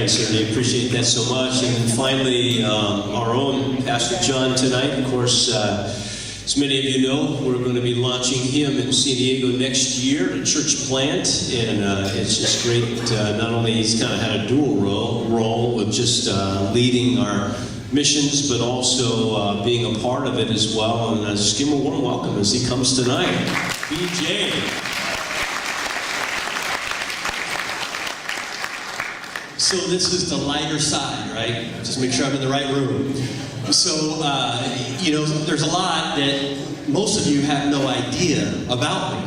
Thanks, Ernie. Appreciate that so much. And then finally, our own Pastor John tonight. Of course, as many of you know, we're going to be launching him in San Diego next year, a church plant. And it's just great. Not only he's kind of had a dual role with just leading our missions, but also being a part of it as well. And just give him a warm welcome as he comes tonight. BJ. So this is the lighter side, right? Just make sure I'm in the right room. So, there's a lot that most of you have no idea about me.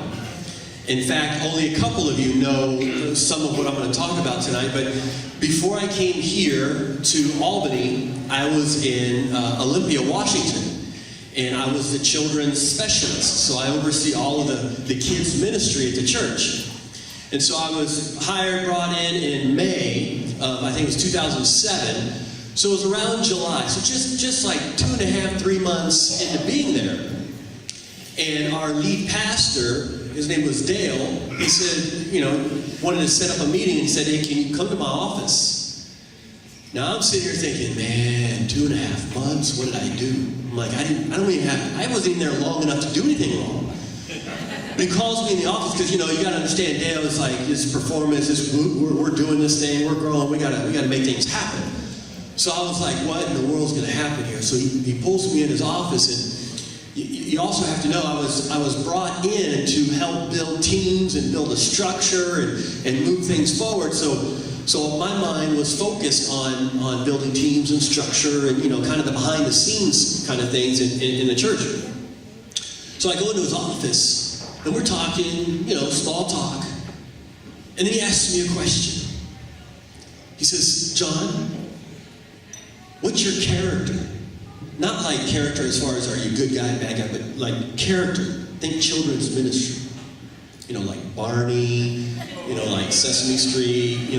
In fact, only a couple of you know some of what I'm going to talk about tonight. But before I came here to Albany, I was in Olympia, Washington. And I was the children's specialist. So I oversee all of the kids' ministry at the church. And so I was brought in May of, I think it was 2007. So it was around July. So just like 2.5, 3 months into being there. And our lead pastor, his name was Dale, he said, wanted to set up a meeting and said, hey, can you come to my office? Now I'm sitting here thinking, man, 2.5 months, what did I do? I'm like, I wasn't even there long enough to do anything wrong. But he calls me in the office because, you got to understand, Dale is like, this performance, we're doing this thing, we're growing, we got to make things happen. So I was like, what in the world's going to happen here? So he pulls me in his office, and you also have to know I was brought in to help build teams and build a structure and move things forward. So my mind was focused on building teams and structure and, kind of the behind the scenes kind of things in the church. So I go into his office. And we're talking, small talk. And then he asks me a question. He says, John, what's your character? Not like character as far as are you a good guy, bad guy, but like character. Think children's ministry. Like Barney, like Sesame Street,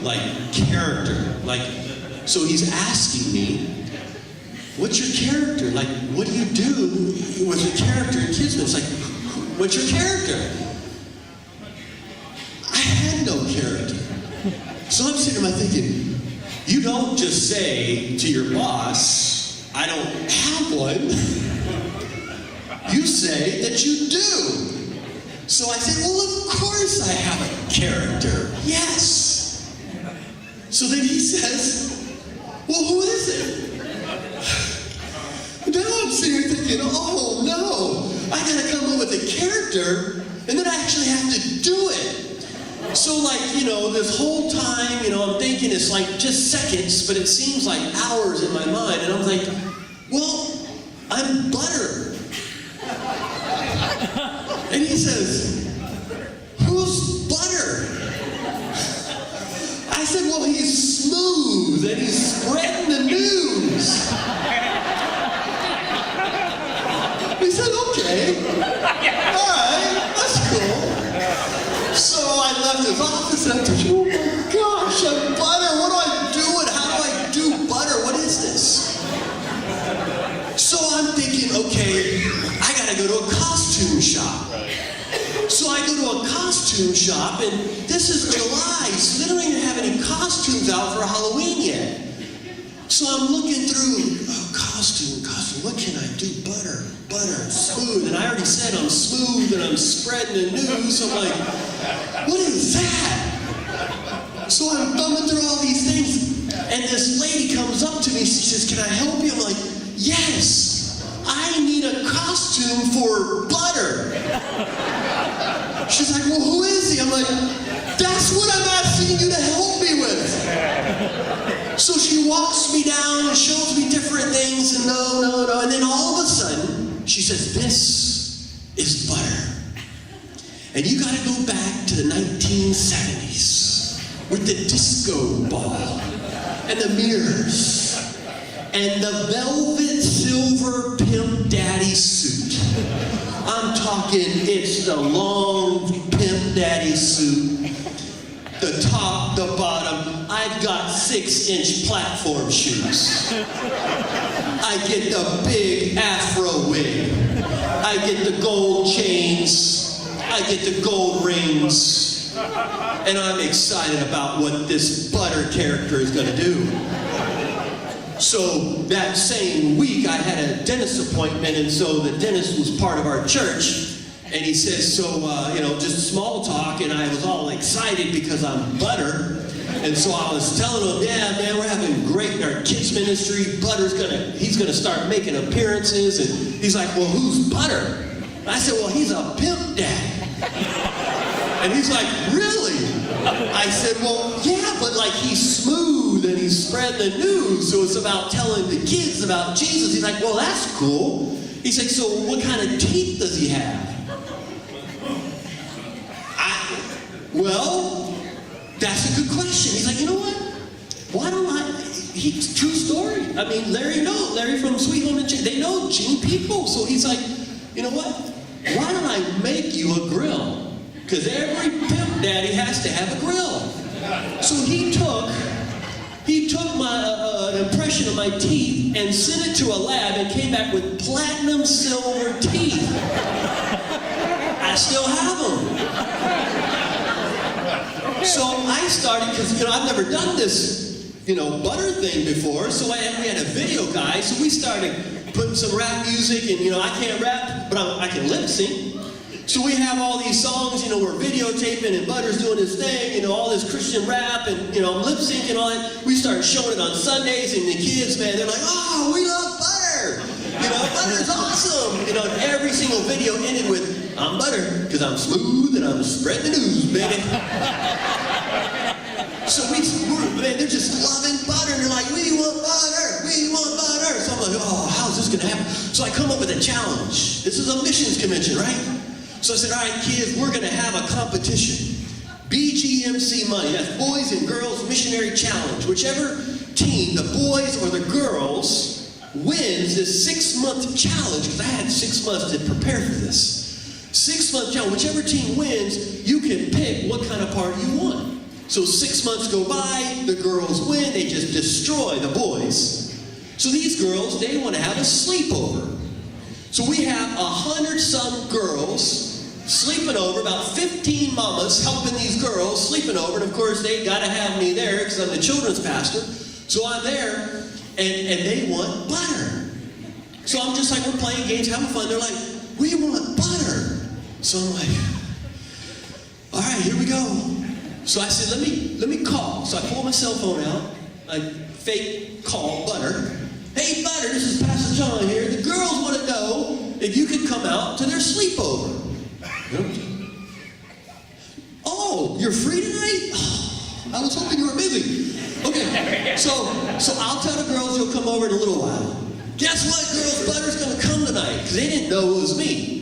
like character. So he's asking me, what's your character? Like, what do you do with your character in kids? It's like, what's your character? I had no character. So I'm sitting there thinking, you don't just say to your boss, I don't have one. You say that you do. So I said, well, of course I have a character. Yes. So then he says, well, who is it? Now I'm sitting here thinking, oh no. I gotta come up with a character, and then I actually have to do it. So this whole time, I'm thinking it's like just seconds, but it seems like hours in my mind, and I'm like, well, I'm butter. And he says, who's butter? I said, well, he's smooth, and he's spreading the news. He said, okay. All right, that's cool. So I left his office and I thought, oh my gosh, I'm butter. What do I do? And how do I do butter? What is this? So I'm thinking, okay, I got to go to a costume shop. So I go to a costume shop, and this is July, so they don't even have any costumes out for Halloween yet. So I'm looking through, costume, what can I do? Butter, smooth. And I already said I'm smooth and I'm spreading the news. So I'm like, what is that? So I'm thumbing through all these things. And this lady comes up to me. She says, can I help you? I'm like, yes, I need a costume for butter. She's like, well, who is he? I'm like, that's what I'm asking you to help me with. So she walks me down and shows me different things, and no. And then all of a sudden, she says, this is butter. And you got to go back to the 1970s with the disco ball and the mirrors and the velvet silver pimp daddy suit. I'm talking, it's the long pimp daddy suit. The top, the bottom. I've got 6-inch platform shoes. I get the big afro wig. I get the gold chains. I get the gold rings. And I'm excited about what this Butter character is going to do. So that same week, I had a dentist appointment, and so the dentist was part of our church. And he says, just small talk, and I was all excited because I'm Butter. And so I was telling him, yeah, man, we're having great in our kids ministry. He's gonna start making appearances. And he's like, well, who's Butter? And I said, well, he's a pimp daddy. And he's like, really? I said, well, yeah, but like he's smooth and he's spread the news. So it's about telling the kids about Jesus. He's like, well, that's cool. He's like, so what kind of teeth does he have? Well, that's a good question. He's like, you know what? Why don't true story. I mean, Larry from Sweet Home and they know Gene people. So he's like, you know what? Why don't I make you a grill? Because every pimp daddy has to have a grill. So he took my an impression of my teeth and sent it to a lab and came back with platinum silver teeth. I still have them. So I started, because I've never done this, Butter thing before. So we had a video guy, so we started putting some rap music, and I can't rap, but I can lip sync. So we have all these songs, we're videotaping, and Butter's doing his thing, all this Christian rap, and I'm lip syncing all that. We start showing it on Sundays, and the kids, man, they're like, oh, we love Butter. Butter's awesome. And every single video ended with, I'm Butter, because I'm smooth and I'm spreading the news, baby. So they're just loving Butter, and they're like, we want Butter, we want Butter. So I'm like, oh, how's this going to happen? So I come up with a challenge. This is a missions convention, right? So I said, all right, kids, we're going to have a competition. BGMC money, that's Boys and Girls Missionary Challenge. Whichever team, the boys or the girls, wins this 6-month challenge, because I had 6 months to prepare for this. 6-month challenge, whichever team wins, you can pick what kind of party you want. So 6 months go by, the girls win, they just destroy the boys. So these girls, they want to have a sleepover. So we have 100-some girls sleeping over, about 15 mamas helping these girls sleeping over, and of course they got to have me there because I'm the children's pastor. So I'm there, and they want Butter. So I'm just like, we're playing games, having fun. They're like, we want Butter. So I'm like, all right, here we go. So I said, let me call. So I pull my cell phone out. I fake call Butter. Hey, Butter, this is Pastor John here. The girls want to know if you could come out to their sleepover. Oh, you're free tonight? Oh, I was hoping you were busy. Okay, so I'll tell the girls you'll come over in a little while. Guess what, girls? Butter's going to come tonight, because they didn't know it was me.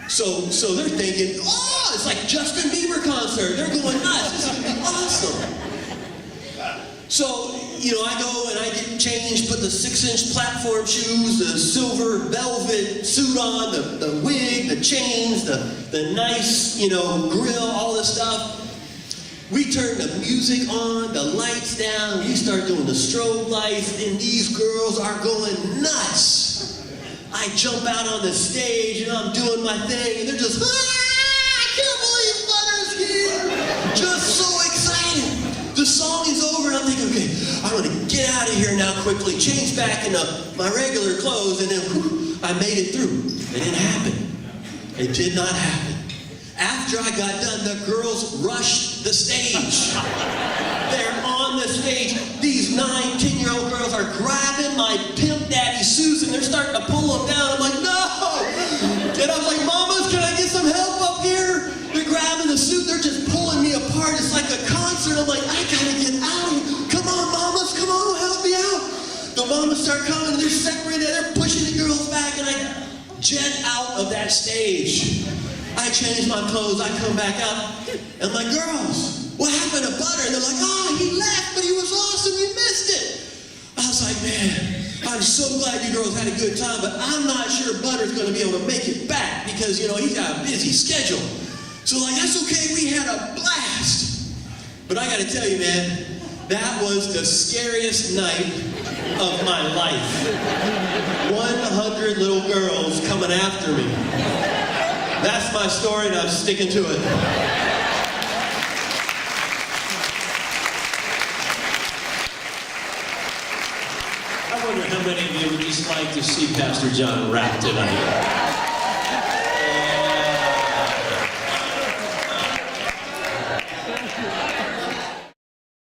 So they're thinking, oh, it's like Justin Bieber concert. They're going nuts. This is going to be awesome. So, I go and I get changed, put the 6-inch platform shoes, the silver velvet suit on, the wig, the chains, the nice, grill, all this stuff. We turn the music on, the lights down, we start doing the strobe lights, and these girls are going nuts. I jump out on the stage and I'm doing my thing, and they're just, I can't believe Butter's here. Just so excited. The song is over, and I'm thinking, okay, I'm going to get out of here now quickly, change back into my regular clothes, and then I made it through. It didn't happen. It did not happen. After I got done, the girls rushed the stage. They're on the stage. These 9, 10-year-old girls are grabbing my pimp daddy suits, and they're starting to pull them down. I'm like, no! And I was like, mamas, can I get some help up here? They're grabbing the suit. They're just pulling me apart. It's like a concert. I'm like, I gotta get out of here. Come on, mamas. Come on, help me out. The mamas start coming, and they're separated. They're pushing the girls back, and I jet out of that stage. I change my clothes, I come back out, and my girls, what happened to Butter? And they're like, oh, he left, but he was awesome, you missed it. I was like, man, I'm so glad you girls had a good time, but I'm not sure Butter's going to be able to make it back because, he's got a busy schedule. So that's okay, we had a blast. But I got to tell you, man, that was the scariest night of my life. 100 little girls coming after me. That's my story, and I'm sticking to it. wonder how many of you would just like to see Pastor John rap tonight.